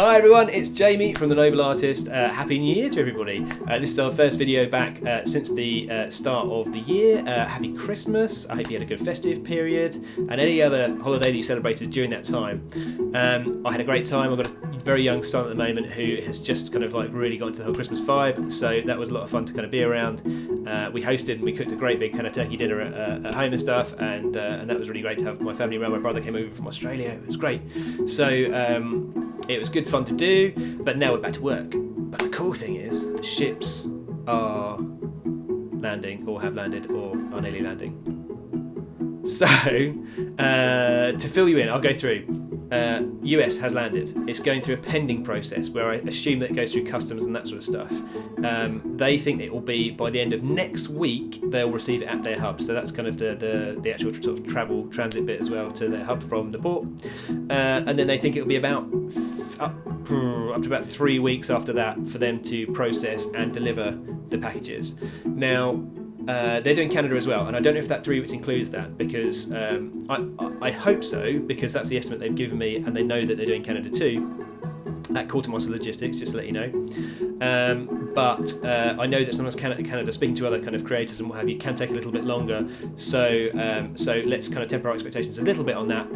Hi everyone, it's Jamie from The Noble Artist. Happy New Year to everybody. This is our first video back since the start of the year. Happy Christmas. I hope you had a good festive period and any other holiday that you celebrated during that time. I had a great time. I've got a very young son at the moment who has just kind of like really got into the whole Christmas vibe, so that was a lot of fun to kind of be around. We hosted and we cooked a great big kind of turkey dinner at home and stuff, and that was really great to have my family around. My brother came over from Australia. It was great. So it was good fun to do, but now we're back to work. But the cool thing is the ships are landing, or have landed, or are nearly landing. So to fill you in, I'll go through. US has landed. It's going through a pending process where I assume that it goes through customs and that sort of stuff. They think it will be by the end of next week they'll receive it at their hub. So that's kind of the actual sort of travel transit bit as well to their hub from the port. And then they think it'll be about up to about 3 weeks after that for them to process and deliver the packages. Now, they're doing Canada as well, and I don't know if that 3 weeks includes that, because I hope so, because that's the estimate they've given me, and they know that they're doing Canada too at Quartermaster Logistics, just to let you know. But I know that sometimes Canada, speaking to other kind of creators and what have you, can take a little bit longer. So let's kind of temper our expectations a little bit on that.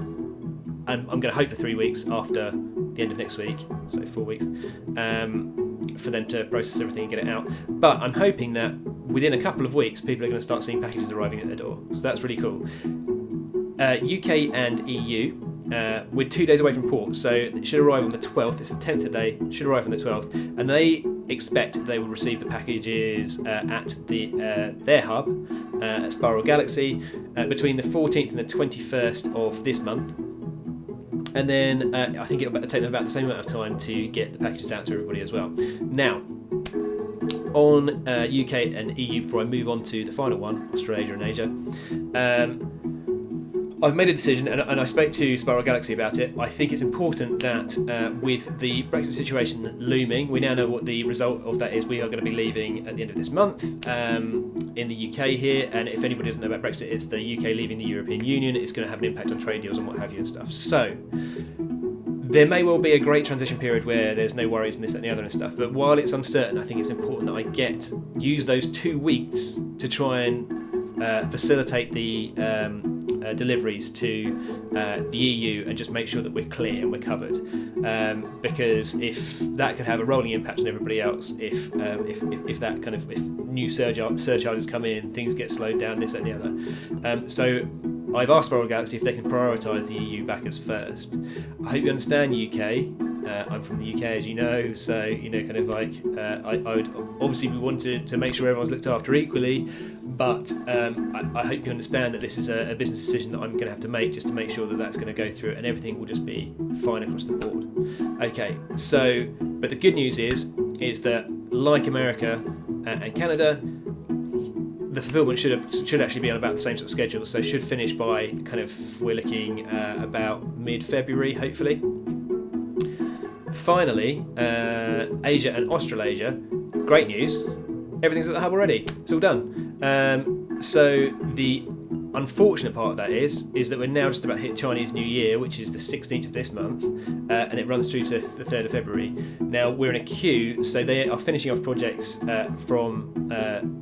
I'm going to hope for 3 weeks after the end of next week, so 4 weeks, for them to process everything and get it out. But I'm hoping that within a couple of weeks, people are going to start seeing packages arriving at their door. So that's really cool. UK and EU, we're 2 days away from port, so it should arrive on the 12th. It's the 10th today, should arrive on the 12th. And they expect they will receive the packages at their hub, at Spiral Galaxy, between the 14th and the 21st of this month. And then I think it'll take them about the same amount of time to get the packages out to everybody as well. Now, on UK and EU, before I move on to the final one, Australasia and Asia, I've made a decision, and I spoke to Spiral Galaxy about it. I think it's important that with the Brexit situation looming, we now know what the result of that is. We are going to be leaving at the end of this month in the UK here, and if anybody doesn't know about Brexit, it's the UK leaving the European Union. It's going to have an impact on trade deals and what have you and stuff. So there may well be a great transition period where there's no worries and this, that, and the other and stuff, but while it's uncertain, I think it's important that I use those 2 weeks to try and facilitate the deliveries to the EU and just make sure that we're clear and we're covered, because if that could have a rolling impact on everybody else, if that kind of, if new surcharges come in, things get slowed down, this, that, and the other. So I've asked Spiral Galaxy if they can prioritise the EU backers first. I hope you understand, UK. I'm from the UK, as you know, so kind of like I would obviously we want to make sure everyone's looked after equally, but I hope you understand that this is a business decision that I'm going to have to make, just to make sure that that's going to go through and everything will just be fine across the board. Okay, so but the good news is that like America and Canada, the fulfillment should actually be on about the same sort of schedule, so should finish by kind of, we're looking about mid-February, hopefully. Finally, Asia and Australasia, great news, everything's at the hub already, it's all done. So the unfortunate part of that is that we're now just about to hit Chinese New Year, which is the 16th of this month, and it runs through to the 3rd of February. Now we're in a queue, so they are finishing off projects from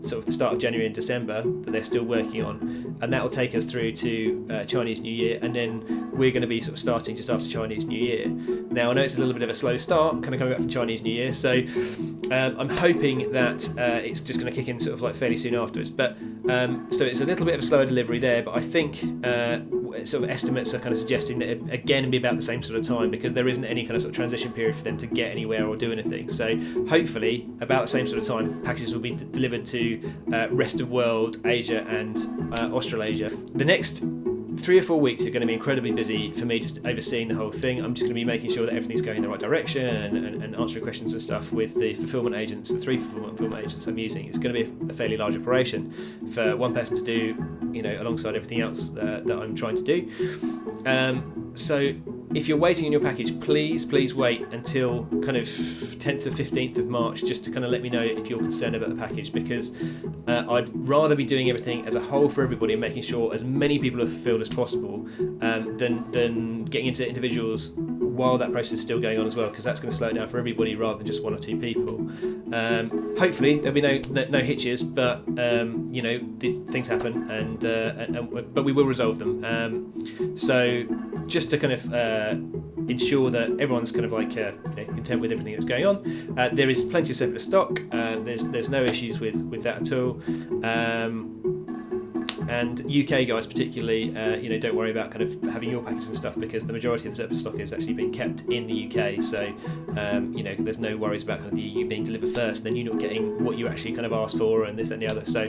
sort of the start of January and December that they're still working on, and that will take us through to Chinese New Year, and then we're going to be sort of starting just after Chinese New Year. Now I know it's a little bit of a slow start, kind of coming back from Chinese New Year, so I'm hoping that it's just going to kick in sort of like fairly soon afterwards. But so it's a little bit of a slower delivery there, but I think sort of estimates are kind of suggesting that it again be about the same sort of time, because there isn't any kind of sort of transition period for them to get anywhere or do anything. So hopefully about the same sort of time packages will be delivered to rest of world, Asia and Australasia. The next 3 or 4 weeks are going to be incredibly busy for me, just overseeing the whole thing. I'm just going to be making sure that everything's going in the right direction and answering questions and stuff with the fulfillment agents, the 3 fulfillment agents I'm using. It's going to be a fairly large operation for one person to do, alongside everything else that I'm trying to do. So if you're waiting on your package, please wait until kind of 10th or 15th of March, just to kind of let me know if you're concerned about the package, because I'd rather be doing everything as a whole for everybody and making sure as many people are fulfilled as possible, than getting into individuals while that process is still going on as well, because that's going to slow it down for everybody rather than just 1 or 2 people. Hopefully there'll be no hitches, but you know, things happen, but we will resolve them. So just to kind of ensure that everyone's kind of like you know, content with everything that's going on, there is plenty of surplus stock. There's no issues with that at all. And UK guys particularly, you know, don't worry about kind of having your package and stuff, because the majority of the surplus stock is actually being kept in the UK. So, you know, there's no worries about kind of the EU being delivered first, and then you not getting what you actually kind of asked for, and this, that, and the other. So,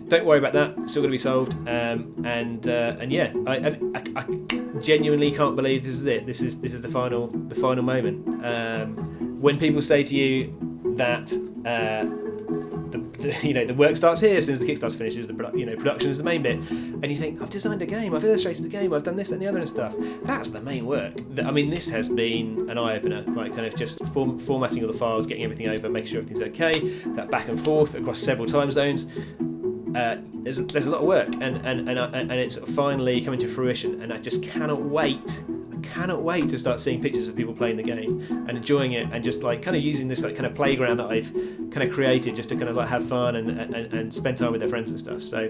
don't worry about that. It's still going to be solved. And yeah, I genuinely can't believe this is it. This is the final moment. When people say to you that. You know, the work starts here as soon as the Kickstarter finishes. Production is the main bit, and you think, I've designed a game, I've illustrated the game, I've done this, that, and the other and stuff. That's the main work. I mean, this has been an eye opener, like kind of just formatting all the files, getting everything over, making sure everything's okay. That back and forth across several time zones. There's a lot of work, and it's finally coming to fruition, and I just cannot wait to start seeing pictures of people playing the game and enjoying it, and just like kind of using this like kind of playground that I've kind of created just to kind of like have fun and spend time with their friends and stuff. So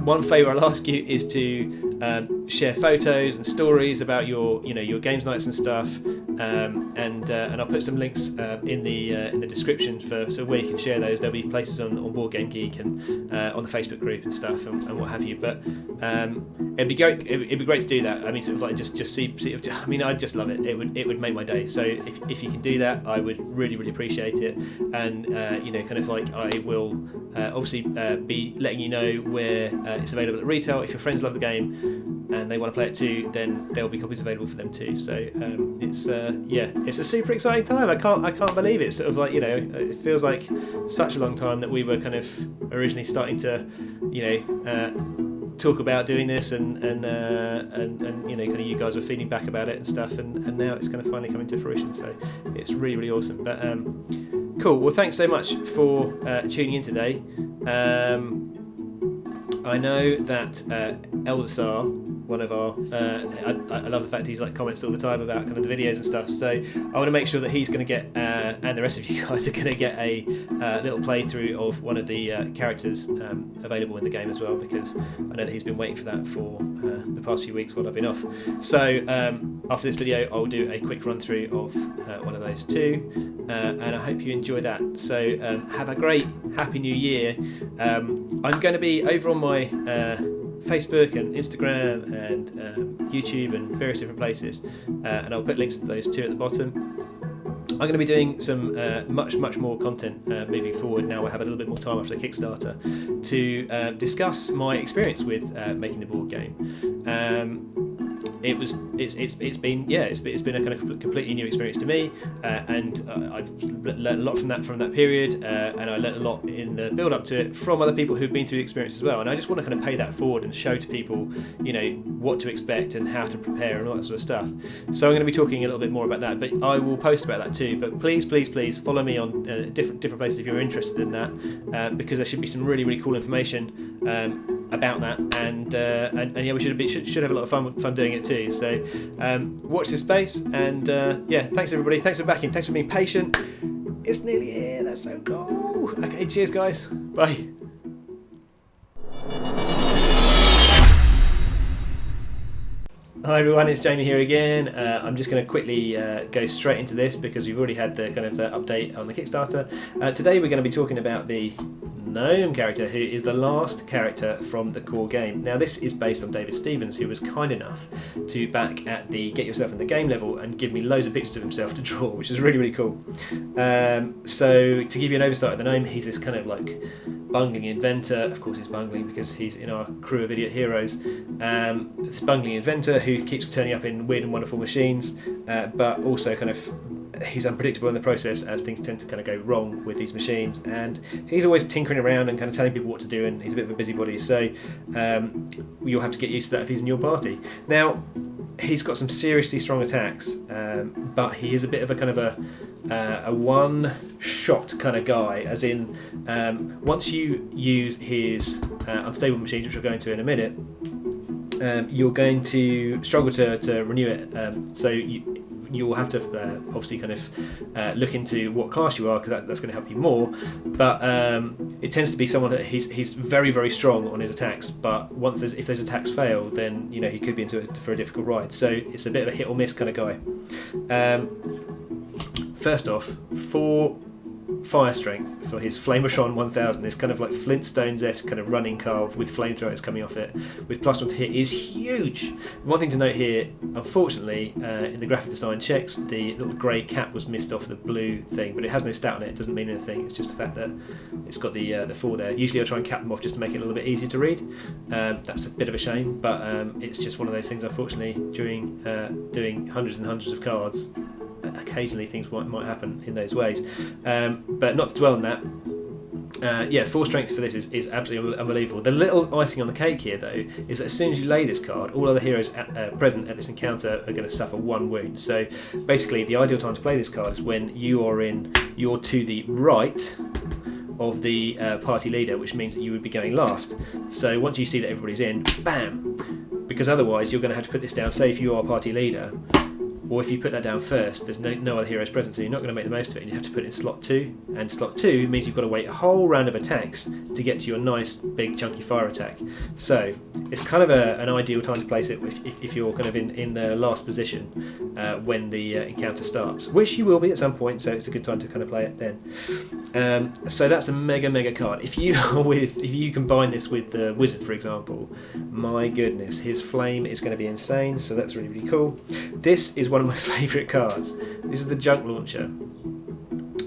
one favour I'll ask you is to share photos and stories about your games nights and stuff, and I'll put some links in the description for so where you can share those. There'll be places on Board Game Geek and on the Facebook group and stuff and what have you. But it'd be great to do that. I mean, sort of like just see. I mean, I'd just love it. It would make my day. So if you can do that, I would really appreciate it. And you know, kind of like I will obviously be letting you know where it's available at retail. If your friends love the game and they want to play it too, then there'll be copies available for them too. So it's a super exciting time. I can't believe it. Sort of like, you know, it feels like such a long time that we were kind of originally starting to, you know, talk about doing this, and you know, kind of you guys were feeding back about it and stuff, and now it's kind of finally coming to fruition. So it's really awesome. But cool. Well, thanks so much for tuning in today. I know that Eldasar, one of our I love the fact he's like comments all the time about kind of the videos and stuff, so I want to make sure that he's going to get and the rest of you guys are going to get a little playthrough of one of the characters available in the game as well, because I know that he's been waiting for that for the past few weeks while I've been off. So after this video I'll do a quick run through of one of those too, and I hope you enjoy that. So have a great happy new year. I'm going to be over on my Facebook and Instagram and YouTube and various different places, and I'll put links to those too at the bottom. I'm going to be doing some much more content moving forward. Now I have a little bit more time after the Kickstarter to discuss my experience with making the board game. It's been a kind of completely new experience to me, and I've learned a lot from that period, and I learned a lot in the build up to it from other people who've been through the experience as well. And I just want to kind of pay that forward and show to people, you know, what to expect and how to prepare and all that sort of stuff. So I'm going to be talking a little bit more about that, but I will post about that too. But please follow me on different places if you're interested in that, because there should be some really cool information about that, and yeah, we should have a lot of fun doing it too. So watch this space, and yeah, thanks everybody, thanks for backing, thanks for being patient. It's nearly here. That's so cool. Okay, cheers guys, bye. Hi everyone, it's Jamie here again. I'm just going to quickly go straight into this because we've already had the kind of the update on the Kickstarter. Today we're going to be talking about the Gnome character, who is the last character from the core game. Now this is based on David Stevens, who was kind enough to back at the Get Yourself in the Game level and give me loads of pictures of himself to draw, which is really cool. So to give you an oversight of the Gnome, he's this kind of like bungling inventor. Of course he's bungling because he's in our crew of idiot heroes. This bungling inventor who keeps turning up in weird and wonderful machines, but also kind of he's unpredictable in the process, as things tend to kind of go wrong with these machines, and he's always tinkering around and kind of telling people what to do, and he's a bit of a busybody, so you'll have to get used to that if he's in your party. Now he's got some seriously strong attacks, but he is a bit of a kind of a one-shot kind of guy, as in once you use his unstable machines, which we'll go into in a minute, you're going to struggle to renew it. So you'll have to obviously kind of look into what class you are, because that's going to help you more. But it tends to be someone that he's very, very strong on his attacks, but if those attacks fail, then he could be into it for a difficult ride. So it's a bit of a hit or miss kind of guy. First off, 4 fire strength for his Flamershon 1000, this kind of like Flintstones-esque kind of running car with flamethrowers coming off it, with +1 to hit, is huge. One thing to note here, unfortunately, in the graphic design checks, the little grey cap was missed off the blue thing, but it has no stat on it. It doesn't mean anything. It's just the fact that it's got the 4 there. Usually I try and cap them off just to make it a little bit easier to read. That's a bit of a shame, but it's just one of those things, unfortunately, during doing hundreds and hundreds of cards. Occasionally things might happen in those ways, but not to dwell on that. 4 strength for this is absolutely unbelievable. The little icing on the cake here, though, is that as soon as you lay this card, all other heroes present at this encounter are going to suffer 1 wound. So basically the ideal time to play this card is when you're to the right of the party leader, which means that you would be going last. So once you see that everybody's in, bam, because otherwise you're going to have to put this down. Say if you are party leader, or if you put that down first, there's no other heroes present, so you're not going to make the most of it, and you have to put it in slot 2. And slot 2 means you've got to wait a whole round of attacks to get to your nice, big, chunky fire attack. So it's kind of an ideal time to place it if you're kind of in the last position when the encounter starts, which you will be at some point, so it's a good time to kind of play it then. So that's a mega card. If you combine this with the wizard, for example, my goodness, his flame is going to be insane, so that's really, really cool. This is one of my favourite cards. This is the junk launcher.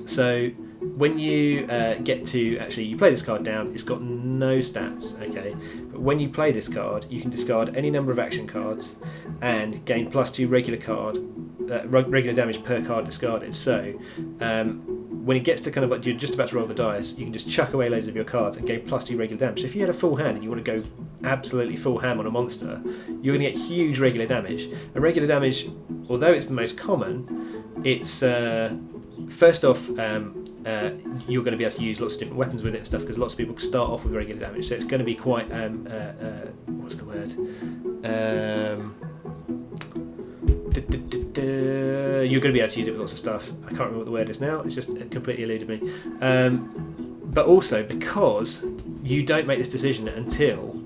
So when you get to actually you play this card down, it's got no stats, okay, but when you play this card you can discard any number of action cards and gain +2 regular damage per card discarded. So when it gets to kind of like you're just about to roll the dice, you can just chuck away loads of your cards and gain +2 regular damage. So if you had a full hand and you want to go absolutely full ham on a monster, you're going to get huge regular damage. And regular damage, although it's the most common, it's first off you're going to be able to use lots of different weapons with it and stuff, because lots of people start off with regular damage, so it's going to be quite what's the word, you're going to be able to use it with lots of stuff. I can't remember what the word is now, it's just completely eluded me. But also because you don't make this decision until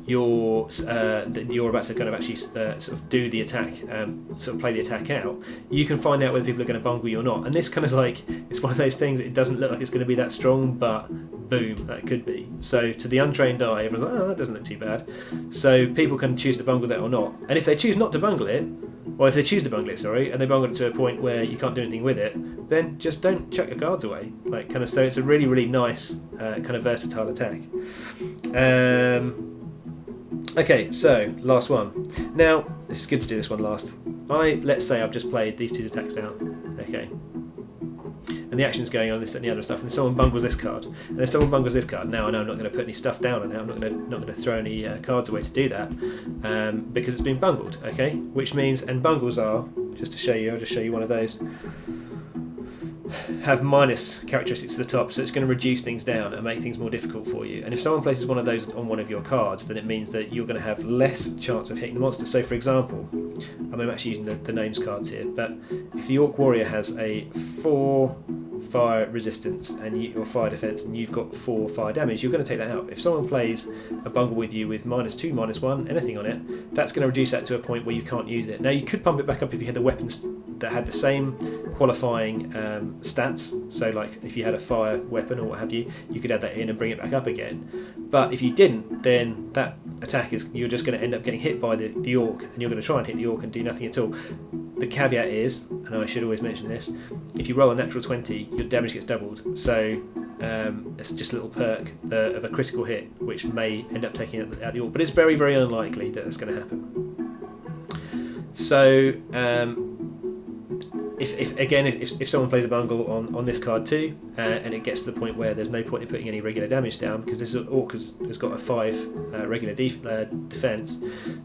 you're about to kind of actually sort of do the attack, sort of play the attack out, you can find out whether people are going to bungle you or not. And this kind of like, it's one of those things, it doesn't look like it's going to be that strong, but boom, that could be. So to the untrained eye, everyone's like, oh, that doesn't look too bad. So people can choose to bungle that or not. And if they choose not to bungle it, or if they choose to bungle it, sorry, and they bungle it to a point where you can't do anything with it, then just don't chuck your cards away. Like kind of, so it's a really, really nice kind of versatile attack. Okay, so last one. Now, this is good to do this one last. Let's say I've just played these 2 attacks down, okay, and the action's going on, this and the other stuff, and then someone bungles this card, and then someone bungles this card. Now I know I'm not going to put any stuff down on it. I'm not going to throw any cards away to do that, because it's been bungled, okay? Which means, and bungles are, just to show you, I'll just show you one of those, have minus characteristics to the top, so it's going to reduce things down and make things more difficult for you. And if someone places one of those on one of your cards, then it means that you're going to have less chance of hitting the monster. So for example, I'm actually using the names cards here, but if the Orc Warrior has a 4 fire resistance or fire defense, and you've got 4 fire damage, you're going to take that out. If someone plays a bungle with you with -2, -1, anything on it, that's going to reduce that to a point where you can't use it. Now you could pump it back up if you had the weapons that had the same qualifying stats, so like if you had a fire weapon or what have you, you could add that in and bring it back up again. But if you didn't, then that attack you're just going to end up getting hit by the orc, and you're going to try and hit the orc and do nothing at all. The caveat is, and I should always mention this, if you roll a natural 20, your damage gets doubled, so it's just a little perk of a critical hit, which may end up taking out the orc, but it's very, very unlikely that that's going to happen. So if someone plays a bungle on this card too, and it gets to the point where there's no point in putting any regular damage down, because this orc has got a 5 regular defense,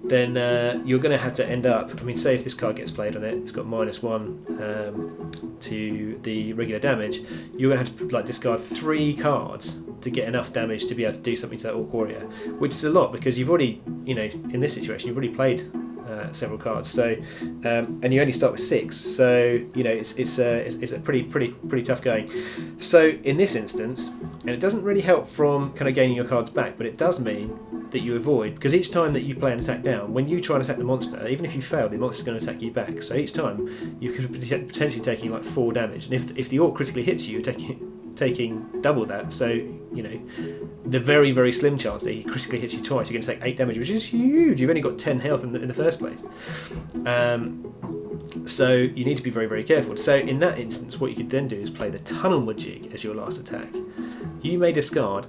then you're going to have to end up, I mean, say if this card gets played on it, it's got -1 to the regular damage, you're going to have to like discard 3 cards to get enough damage to be able to do something to that Orc Warrior, which is a lot, because you've already, in this situation, you've already played several cards. So and you only start with 6, so you know it's a pretty tough going. So in this instance, and it doesn't really help from kind of gaining your cards back, but it does mean that you avoid, because each time that you play an attack down, when you try and attack the monster, even if you fail, the monster's going to attack you back. So each time you could potentially taking like 4 damage, and if the orc critically hits you, you're taking double that. So you know the very, very slim chance that he critically hits you twice, you're going to take 8 damage, which is huge. You've only got 10 health in the first place. So you need to be very, very careful. So in that instance, what you could then do is play the Tunnel Majig as your last attack. You may discard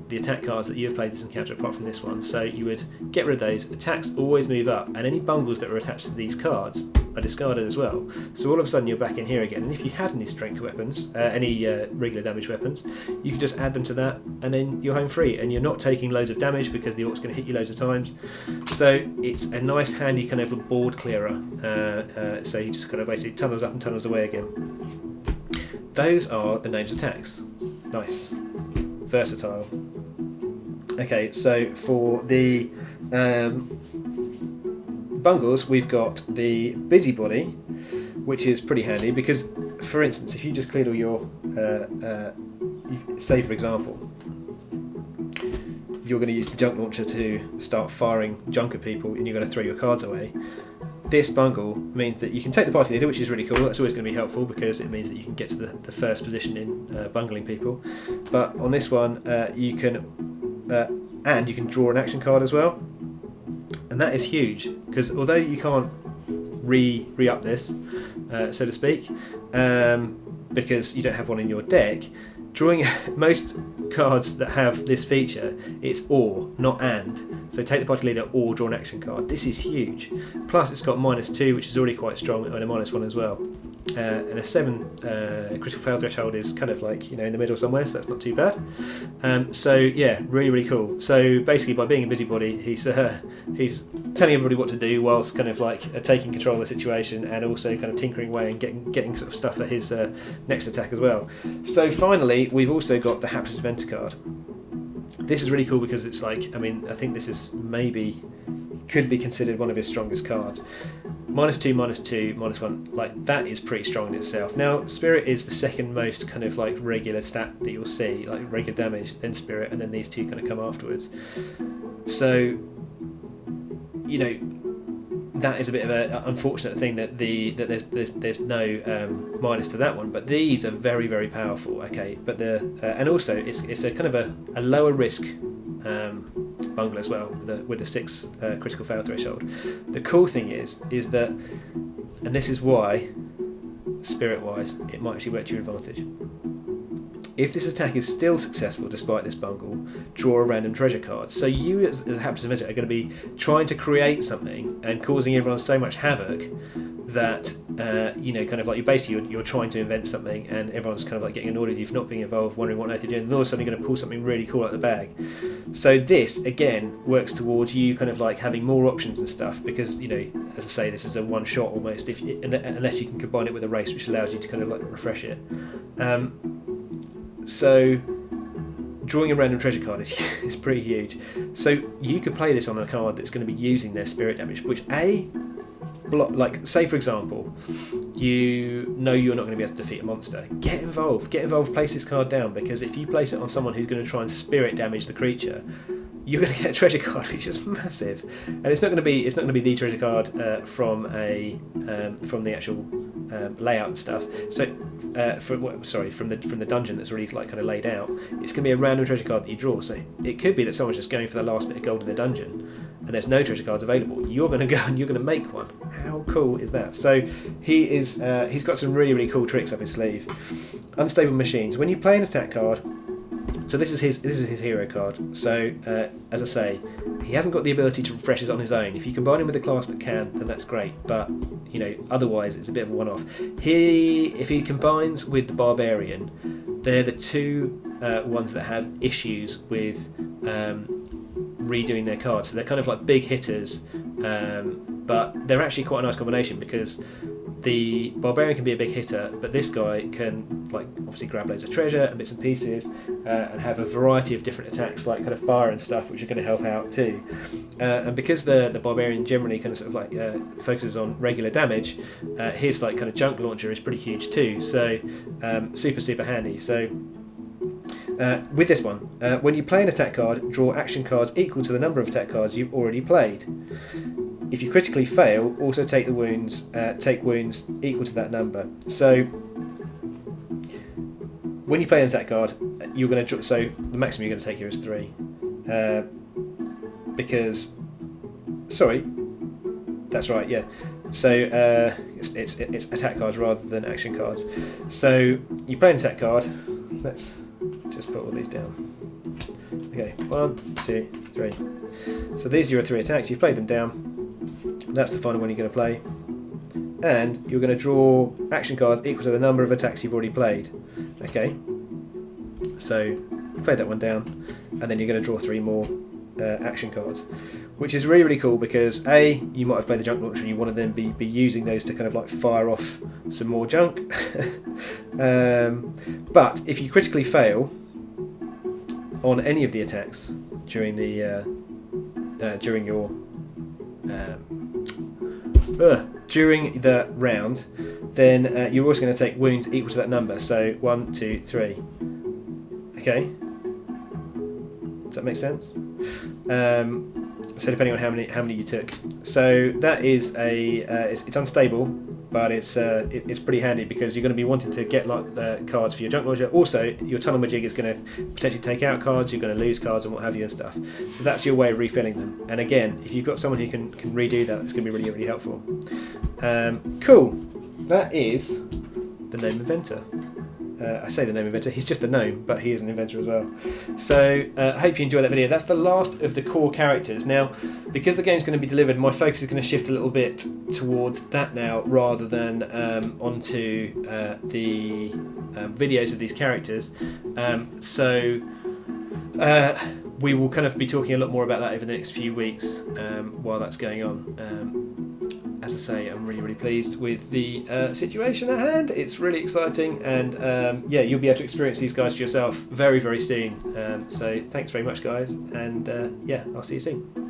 the attack cards that you have played this encounter apart from this one, so you would get rid of those. Attacks always move up, and any bungles that are attached to these cards are discarded as well. So all of a sudden you're back in here again, and if you had any strength weapons, any regular damage weapons, you could just add them to that, and then you're home free, and you're not taking loads of damage because the orc's going to hit you loads of times. So it's a nice handy kind of board clearer, so he just kind of basically tunnels up and tunnels away again. Those are the name's attacks. Nice. Versatile. Okay, so for the bungles, we've got the Busybody, which is pretty handy because, for instance, if you just cleared all your, say for example, you're going to use the junk launcher to start firing junk at people and you're going to throw your cards away. This bungle means that you can take the party leader, which is really cool. That's always going to be helpful because it means that you can get to the first position in bungling people. But on this one, you can draw an action card as well, and that is huge because although you can't re-up this, so to speak, because you don't have one in your deck, drawing most cards that have this feature, it's or, not and. So take the party leader or draw an action card. This is huge. Plus it's got -2, which is already quite strong, and a -1 as well. And a 7 critical fail threshold is kind of like, you know, in the middle somewhere, so that's not too bad. So yeah, really, really cool. So basically by being a busybody, he's telling everybody what to do whilst kind of like taking control of the situation and also kind of tinkering away and getting sort of stuff for his next attack as well. So finally, we've also got the Hapless Inventor card. This is really cool because it's like, I mean, I think this is could be considered one of his strongest cards. -2, -2, -1, like that is pretty strong in itself. Now, Spirit is the second most kind of like regular stat that you'll see, like regular damage, then Spirit, and then these two kind of come afterwards. So, you know, that is a bit of an unfortunate thing that there's no minus to that one, but these are very, very powerful. Okay, but and also it's a kind of a lower risk bungle as well with the 6 critical fail threshold. The cool thing is that, and this is why spirit wise it might actually work to your advantage. If this attack is still successful despite this bungle, draw a random treasure card. So you as a Hapless Inventor are going to be trying to create something and causing everyone so much havoc that you know, kind of like you're trying to invent something and everyone's kind of like getting annoyed at you for not being involved, wondering what on earth you're doing, and all of a sudden you're going to pull something really cool out of the bag. So this again works towards you kind of like having more options and stuff, because, you know, as I say, this is a one shot almost, unless you can combine it with a race, which allows you to kind of like refresh it. So drawing a random treasure card is pretty huge. So you could play this on a card that's going to be using their spirit damage, which like say for example, you know you're not going to be able to defeat a monster. Get involved, place this card down, because if you place it on someone who's going to try and spirit damage the creature, you're going to get a treasure card which is massive, and it's not going to be the treasure card from the actual layout and stuff. So from the dungeon that's already like kind of laid out. It's going to be a random treasure card that you draw. So it could be that someone's just going for the last bit of gold in the dungeon and there's no treasure cards available. You're going to go and you're going to make one. How cool is that? So he's got some really, really cool tricks up his sleeve. Unstable machines. When you play an attack card, so this is his hero card. So as I say, he hasn't got the ability to refresh it on his own. If you combine him with a class that can, then that's great. But you know, otherwise it's a bit of a one-off. If he combines with the barbarian, they're the two ones that have issues with redoing their cards. So they're kind of like big hitters but they're actually quite a nice combination because the barbarian can be a big hitter, but this guy can, like, obviously grab loads of treasure and bits and pieces, and have a variety of different attacks, like kind of fire and stuff, which are going to help out too. And because the barbarian generally kind of sort of like focuses on regular damage, his like kind of junk launcher is pretty huge too. So super handy. So with this one, when you play an attack card, draw action cards equal to the number of attack cards you've already played. If you critically fail, also take the wounds. Take wounds equal to that number. So when you play an attack card, you're going to so the maximum you're going to take here is 3, because sorry, that's right, yeah. So it's attack cards rather than action cards. So you play an attack card. Let's just put all these down. Okay, 1, 2, 3. So these are your 3 attacks. You've played them down. That's the final one you're going to play, and you're going to draw action cards equal to the number of attacks you've already played. Okay, so you played that one down, and then you're going to draw 3 more action cards, which is really cool because A, you might have played the junk launcher and you want to then be using those to kind of like fire off some more junk. But if you critically fail on any of the attacks during the during the round, then you're also going to take wounds equal to that number. So 1, 2, 3. Okay, does that make sense? So depending on how many you took. So that is it's unstable, but it's pretty handy because you're going to be wanting to get like cards for your junk launcher. Also, your tunnel majig is going to potentially take out cards. You're going to lose cards and what have you and stuff. So that's your way of refilling them. And again, if you've got someone who can redo that, it's going to be really helpful. Cool. That is the Gnome Inventor. I say the Gnome Inventor, he's just a gnome, but he is an inventor as well. So I hope you enjoyed that video. That's the last of the core characters. Now, because the game's going to be delivered, my focus is going to shift a little bit towards that now, rather than onto the videos of these characters. So we will kind of be talking a lot more about that over the next few weeks while that's going on. As I say, I'm really pleased with the situation at hand. It's really exciting, and yeah, you'll be able to experience these guys for yourself very soon. So thanks very much, guys, and yeah, I'll see you soon.